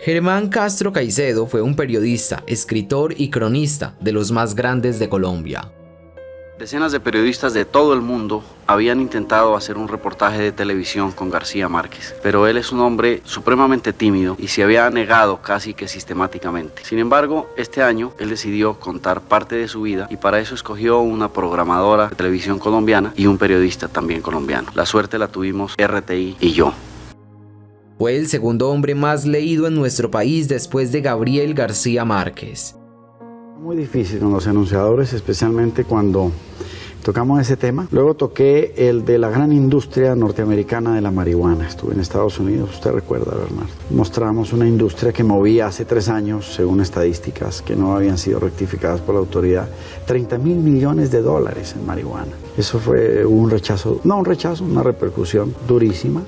Germán Castro Caicedo fue un periodista, escritor y cronista de los más grandes de Colombia. Decenas de periodistas de todo el mundo habían intentado hacer un reportaje de televisión con García Márquez, pero él es un hombre supremamente tímido y se había negado casi que sistemáticamente. Sin embargo, este año él decidió contar parte de su vida y para eso escogió una programadora de televisión colombiana y un periodista también colombiano. La suerte la tuvimos RTI y yo. Fue el segundo hombre más leído en nuestro país después de Gabriel García Márquez. Muy difícil con los anunciadores, especialmente cuando tocamos ese tema. Luego toqué el de la gran industria norteamericana de la marihuana. Estuve en Estados Unidos, usted recuerda, Bernardo. Mostramos una industria que movía hace 3 años, según estadísticas que no habían sido rectificadas por la autoridad, $30.000 millones en marihuana. Eso fue una repercusión durísima.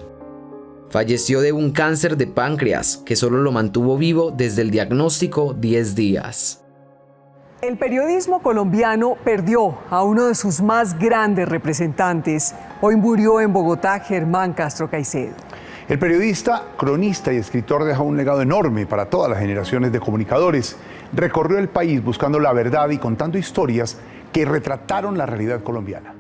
Falleció de un cáncer de páncreas que solo lo mantuvo vivo desde el diagnóstico 10 días. El periodismo colombiano perdió a uno de sus más grandes representantes. Hoy murió en Bogotá Germán Castro Caicedo. El periodista, cronista y escritor dejó un legado enorme para todas las generaciones de comunicadores. Recorrió el país buscando la verdad y contando historias que retrataron la realidad colombiana.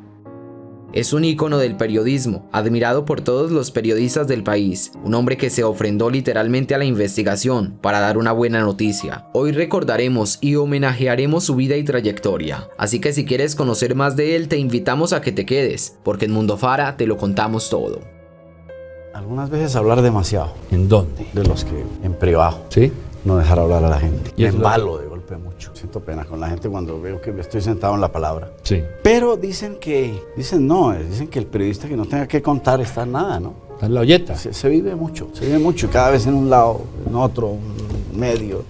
Es un ícono del periodismo, admirado por todos los periodistas del país, un hombre que se ofrendó literalmente a la investigación para dar una buena noticia. Hoy recordaremos y homenajearemos su vida y trayectoria, así que si quieres conocer más de él te invitamos a que te quedes, porque en Mundo Fara te lo contamos todo. Algunas veces hablar demasiado. ¿En dónde? De los que en privado. ¿Sí? No dejar hablar a la gente. ¿Y me embalo de golpe mucho. Siento pena con la gente cuando veo que estoy sentado en la palabra. Sí. Pero dicen que el periodista que no tenga que contar está en nada, ¿no? Está en la olleta. Se vive mucho, y cada vez en un lado, en otro, un medio.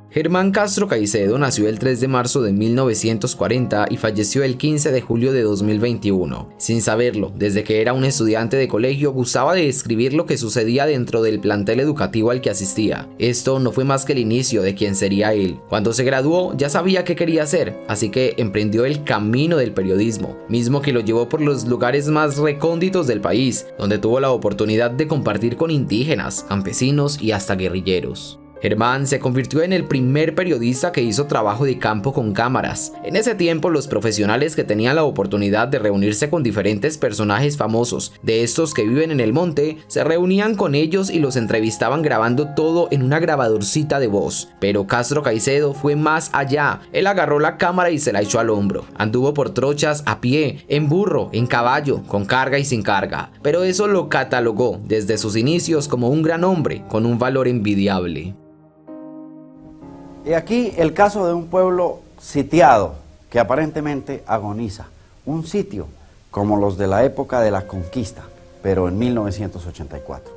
Germán Castro Caicedo nació el 3 de marzo de 1940 y falleció el 15 de julio de 2021. Sin saberlo, desde que era un estudiante de colegio gustaba de escribir lo que sucedía dentro del plantel educativo al que asistía. Esto no fue más que el inicio de quien sería él. Cuando se graduó ya sabía qué quería hacer, así que emprendió el camino del periodismo, mismo que lo llevó por los lugares más recónditos del país, donde tuvo la oportunidad de compartir con indígenas, campesinos y hasta guerrilleros. Germán se convirtió en el primer periodista que hizo trabajo de campo con cámaras. En ese tiempo, los profesionales que tenían la oportunidad de reunirse con diferentes personajes famosos, de estos que viven en el monte, se reunían con ellos y los entrevistaban grabando todo en una grabadorcita de voz. Pero Castro Caicedo fue más allá. Él agarró la cámara y se la echó al hombro. Anduvo por trochas a pie, en burro, en caballo, con carga y sin carga. Pero eso lo catalogó desde sus inicios como un gran hombre con un valor envidiable. Y aquí el caso de un pueblo sitiado que aparentemente agoniza. Un sitio como los de la época de la conquista, pero en 1984.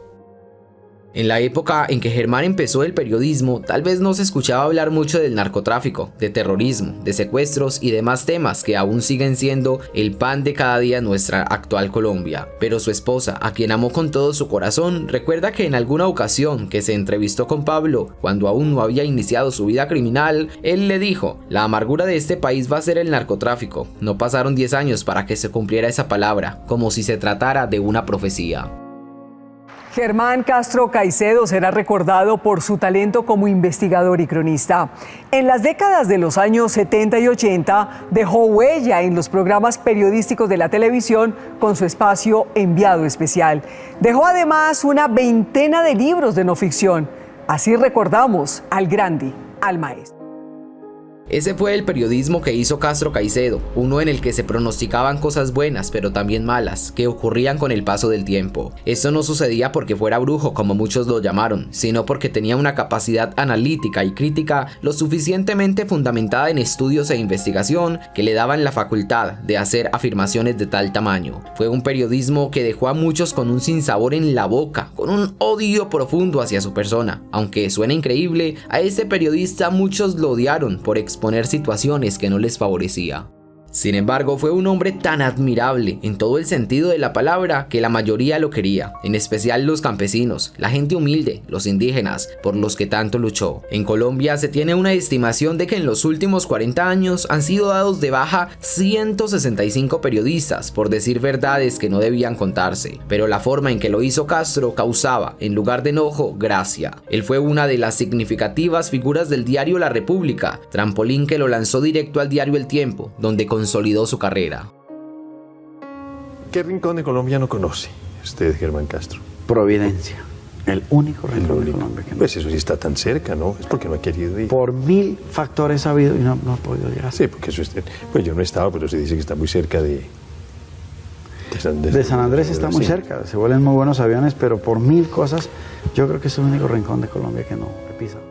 En la época en que Germán empezó el periodismo, tal vez no se escuchaba hablar mucho del narcotráfico, de terrorismo, de secuestros y demás temas que aún siguen siendo el pan de cada día en nuestra actual Colombia. Pero su esposa, a quien amó con todo su corazón, recuerda que en alguna ocasión que se entrevistó con Pablo, cuando aún no había iniciado su vida criminal, él le dijo: "La amargura de este país va a ser el narcotráfico". No pasaron 10 años para que se cumpliera esa palabra, como si se tratara de una profecía. Germán Castro Caicedo será recordado por su talento como investigador y cronista. En las décadas de los años 70 y 80 dejó huella en los programas periodísticos de la televisión con su espacio Enviado Especial. Dejó además una veintena de libros de no ficción. Así recordamos al grande, al maestro. Ese fue el periodismo que hizo Castro Caicedo, uno en el que se pronosticaban cosas buenas pero también malas, que ocurrían con el paso del tiempo. Esto no sucedía porque fuera brujo, como muchos lo llamaron, sino porque tenía una capacidad analítica y crítica lo suficientemente fundamentada en estudios e investigación que le daban la facultad de hacer afirmaciones de tal tamaño. Fue un periodismo que dejó a muchos con un sinsabor en la boca, con un odio profundo hacia su persona. Aunque suene increíble, a este periodista muchos lo odiaron por exponer situaciones que no les favorecía. Sin embargo, fue un hombre tan admirable en todo el sentido de la palabra que la mayoría lo quería, en especial los campesinos, la gente humilde, los indígenas, por los que tanto luchó. En Colombia se tiene una estimación de que en los últimos 40 años han sido dados de baja 165 periodistas por decir verdades que no debían contarse, pero la forma en que lo hizo Castro causaba, en lugar de enojo, gracia. Él fue una de las significativas figuras del diario La República, trampolín que lo lanzó directo al diario El Tiempo, donde consolidó su carrera. ¿Qué rincón de Colombia no conoce usted, Germán Castro? Providencia, el único rincón de Colombia que no. Pues eso sí está tan cerca, ¿no? Es porque no ha querido ir. Por 1000 factores ha habido y no ha podido llegar. Sí, porque eso está, pues yo no he estado, pero se dice que está muy cerca de San Andrés está muy cerca, se vuelven muy buenos aviones, pero por 1000 cosas, yo creo que es el único rincón de Colombia que no he pisado.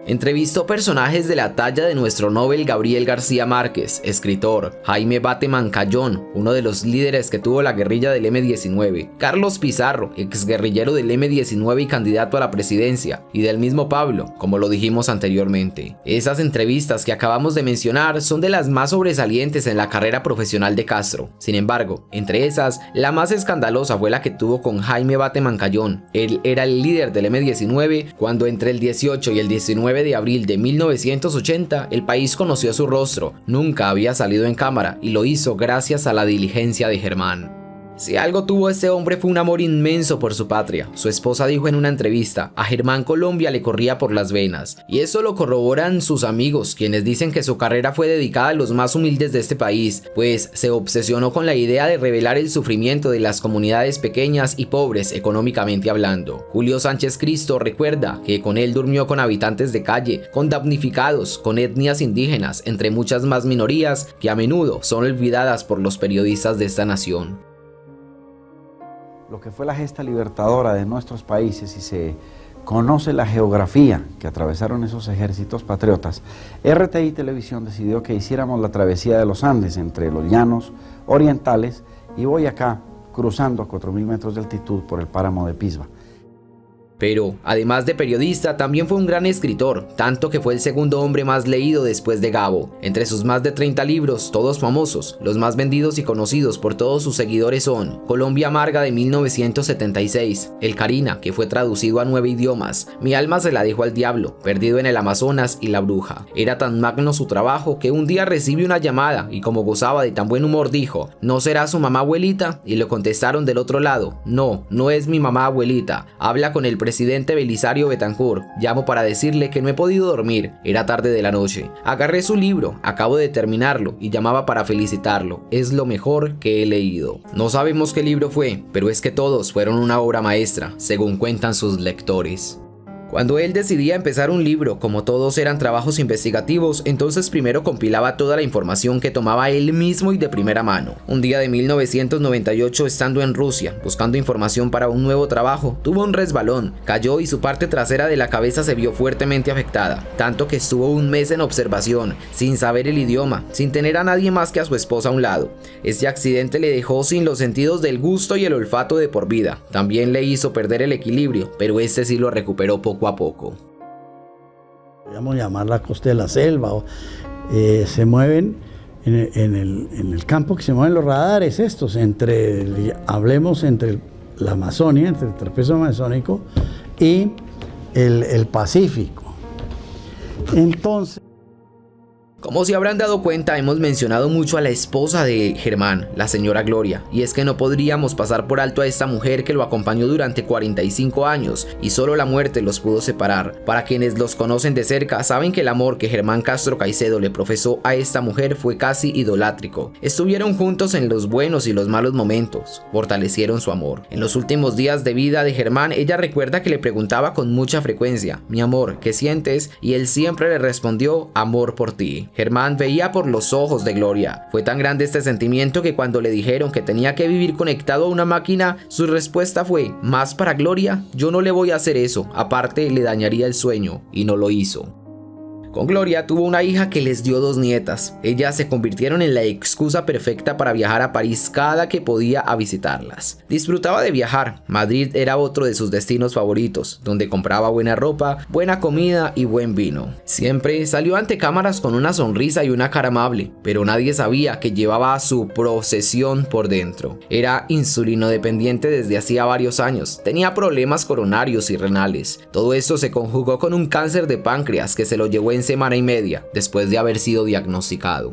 Entrevistó personajes de la talla de nuestro Nobel Gabriel García Márquez, escritor, Jaime Bate Mancayón, uno de los líderes que tuvo la guerrilla del M-19, Carlos Pizarro, exguerrillero del M-19 y candidato a la presidencia, y del mismo Pablo, como lo dijimos anteriormente. Esas entrevistas que acabamos de mencionar son de las más sobresalientes en la carrera profesional de Castro. Sin embargo, entre esas, la más escandalosa fue la que tuvo con Jaime Bate Mancayón. Él era el líder del M-19 cuando entre el 18 y el 19 de abril de 1980 el país conoció su rostro. Nunca había salido en cámara y lo hizo gracias a la diligencia de Germán. Si algo tuvo este hombre fue un amor inmenso por su patria. Su esposa dijo en una entrevista, a Germán Colombia le corría por las venas. Y eso lo corroboran sus amigos, quienes dicen que su carrera fue dedicada a los más humildes de este país, pues se obsesionó con la idea de revelar el sufrimiento de las comunidades pequeñas y pobres económicamente hablando. Julio Sánchez Cristo recuerda que con él durmió con habitantes de calle, con damnificados, con etnias indígenas, entre muchas más minorías que a menudo son olvidadas por los periodistas de esta nación. Lo que fue la gesta libertadora de nuestros países y se conoce la geografía que atravesaron esos ejércitos patriotas, RTI Televisión decidió que hiciéramos la travesía de los Andes entre los llanos orientales y Boyacá, cruzando a 4000 metros de altitud por el páramo de Pisba. Pero, además de periodista, también fue un gran escritor, tanto que fue el segundo hombre más leído después de Gabo. Entre sus más de 30 libros, todos famosos, los más vendidos y conocidos por todos sus seguidores son Colombia Amarga de 1976, El Carina, que fue traducido a 9 idiomas, Mi alma se la dejó al diablo, Perdido en el Amazonas y La bruja. Era tan magno su trabajo que un día recibe una llamada y como gozaba de tan buen humor dijo, ¿no será su mamá abuelita? Y le contestaron del otro lado, no, no es mi mamá abuelita, habla con el presidente Belisario Betancur, llamo para decirle que no he podido dormir, era tarde de la noche, agarré su libro, acabo de terminarlo y llamaba para felicitarlo, es lo mejor que he leído. No sabemos qué libro fue, pero es que todos fueron una obra maestra, según cuentan sus lectores. Cuando él decidía empezar un libro, como todos eran trabajos investigativos, entonces primero compilaba toda la información que tomaba él mismo y de primera mano. Un día de 1998, estando en Rusia, buscando información para un nuevo trabajo, tuvo un resbalón, cayó y su parte trasera de la cabeza se vio fuertemente afectada, tanto que estuvo un mes en observación, sin saber el idioma, sin tener a nadie más que a su esposa a un lado. Este accidente le dejó sin los sentidos del gusto y el olfato de por vida. También le hizo perder el equilibrio, pero este sí lo recuperó poco a poco. Podríamos llamar la costa de la selva, se mueven en el campo que se mueven los radares estos, hablemos entre la Amazonia, entre el trapecio amazónico y el Pacífico. Entonces, como se habrán dado cuenta, hemos mencionado mucho a la esposa de Germán, la señora Gloria, y es que no podríamos pasar por alto a esta mujer que lo acompañó durante 45 años y solo la muerte los pudo separar. Para quienes los conocen de cerca, saben que el amor que Germán Castro Caicedo le profesó a esta mujer fue casi idolátrico. Estuvieron juntos en los buenos y los malos momentos, fortalecieron su amor. En los últimos días de vida de Germán, ella recuerda que le preguntaba con mucha frecuencia, mi amor, ¿qué sientes? Y él siempre le respondió, amor por ti. Germán veía por los ojos de Gloria. Fue tan grande este sentimiento que cuando le dijeron que tenía que vivir conectado a una máquina, su respuesta fue, ¿más para Gloria? Yo no le voy a hacer eso, aparte le dañaría el sueño, y no lo hizo. Con Gloria tuvo una hija que les dio 2 nietas. Ellas se convirtieron en la excusa perfecta para viajar a París cada que podía a visitarlas. Disfrutaba de viajar. Madrid era otro de sus destinos favoritos, donde compraba buena ropa, buena comida y buen vino. Siempre salió ante cámaras con una sonrisa y una cara amable, pero nadie sabía que llevaba su procesión por dentro. Era insulinodependiente desde hacía varios años. Tenía problemas coronarios y renales. Todo esto se conjugó con un cáncer de páncreas que se lo llevó en semana y media después de haber sido diagnosticado.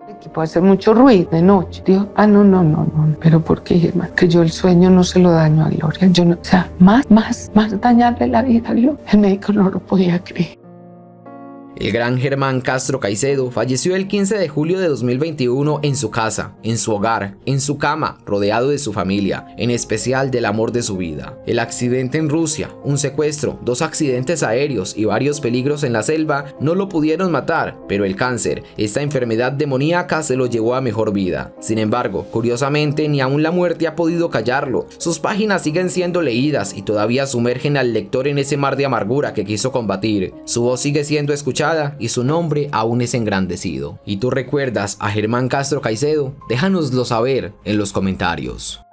El equipo hace mucho ruido de noche. Digo, no. ¿Pero por qué, Germán? Que yo el sueño no se lo daño a Gloria. Yo no, o sea, más dañarle la vida a Gloria. El médico no lo podía creer. El gran Germán Castro Caicedo falleció el 15 de julio de 2021 en su casa, en su hogar, en su cama, rodeado de su familia, en especial del amor de su vida. El accidente en Rusia, un secuestro, 2 accidentes aéreos y varios peligros en la selva no lo pudieron matar, pero el cáncer, esta enfermedad demoníaca, se lo llevó a mejor vida. Sin embargo, curiosamente, ni aún la muerte ha podido callarlo. Sus páginas siguen siendo leídas y todavía sumergen al lector en ese mar de amargura que quiso combatir. Su voz sigue siendo escuchada y su nombre aún es engrandecido. ¿Y tú recuerdas a Germán Castro Caicedo? Déjanoslo saber en los comentarios.